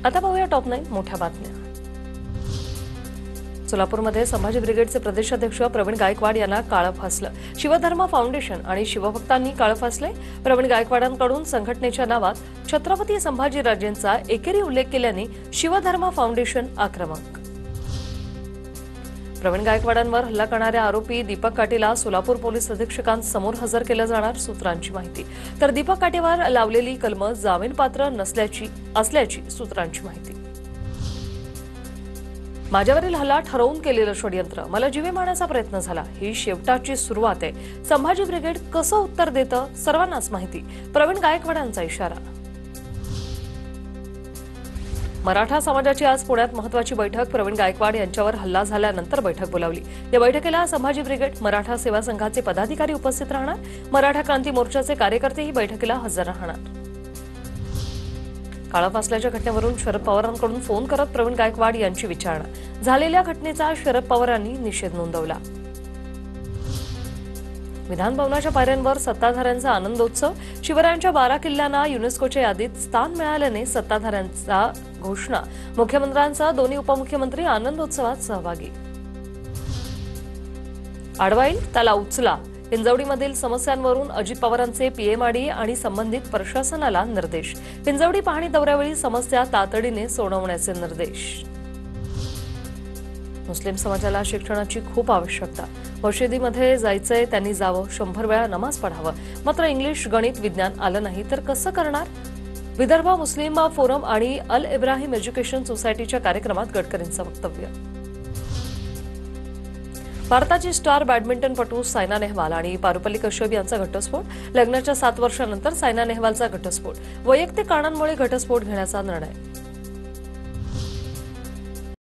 आता पाहूया टॉप 9 मोठ्या बातम्या। सोलापूरमध्ये संभाजी ब्रिगेडचे प्रदेशाध्यक्ष प्रवीण गायकवाड यांना काळं फासलं। शिवधर्म फाउंडेशन आणि शिवभक्तांनी काळं फासले। प्रवीण गायकवाडांकडून संघटनेच्या नावात छत्रपती संभाजीराजेंचा एकेरी उल्लेख केल्याने शिवधर्म फाउंडेशन आक्रमक। प्रवीण गायकवाडांवर हल्ला करणाऱ्या आरोपी दीपक काटेला सोलापूर पोलीस अधीक्षकांसमोर हजर केलं जाणार, सूत्रांची माहिती। तर दीपक काटेवर लावलेली कलम जामीनपात्र असल्याची सूत्रांची माहिती। माझ्यावरील हल्ला ठरवून केलेलं षडयंत्र, मला जीवे मारण्याचा प्रयत्न झाला, ही शेवटाची सुरुवात आहे। संभाजी ब्रिगेड कसं उत्तर देतं सर्वांनाच माहिती, प्रवीण गायकवाडांचा इशारा। मराठा समाजाची आज पुण्यात महत्त्वाची बैठक। प्रवीण गायकवाड यांच्यावर हल्ला झाल्यानंतर बैठक बोलावली। या बैठकीला संभाजी ब्रिगेड, मराठा सेवा संघाचे पदाधिकारी उपस्थित राहणार। मराठा क्रांती मोर्चाचे कार्यकर्तेही बैठकीला हजर राहणार। काळं फासल्याच्या घटनेवरून शरद पवारांकडून फोन करत प्रवीण गायकवाड यांची विचारणा। झालेल्या घटनेचा शरद पवारांनी निषेध नोंदवला। विधान भवनाच्या पायऱ्यांवर सत्ताधाऱ्यांचा आनंदोत्सव। शिवरायांच्या 12 किल्ल्यांना युनेस्कोच्या यादीत स्थान मिळाल्याने सत्ताधाऱ्यांचा घोषणा। मुख्यमंत्र्यांचा दोन्ही उपमुख्यमंत्री आनंदोत्सवात सहभागी। आडवाईल त्याला उचला, हिंजवडीमधील समस्यांवरून अजित पवारांचे पीएमआरडीए आणि संबंधित प्रशासनाला निर्देश। हिंजवडी पाहणी दौऱ्यावेळी समस्या तातडीने सोडवण्याचे निर्देश। मुस्लिम समाजाला शिक्षणाची खूप आवश्यकता। मशिदीमध्ये जायचंय त्यांनी जावं, 100 वेळा नमाज पढावं, मात्र इंग्लिश, गणित, विज्ञान आलं नाही तर कसं करणार? विदर्भ मुस्लिम फोरम आणि अल इब्राहिम एज्युकेशन सोसायटीच्या कार्यक्रमात गडकरींचं वक्तव्य। भारताची स्टार बॅडमिंटनपटू सायना नेहवाल आणि पारुपल्ली कश्यप यांचा घटस्फोट। लग्नाच्या 7 वर्षांनंतर सायना नेहवालचा घटस्फोट। वैयक्तिक कारणांमुळे घटस्फोट घेण्याचा निर्णय।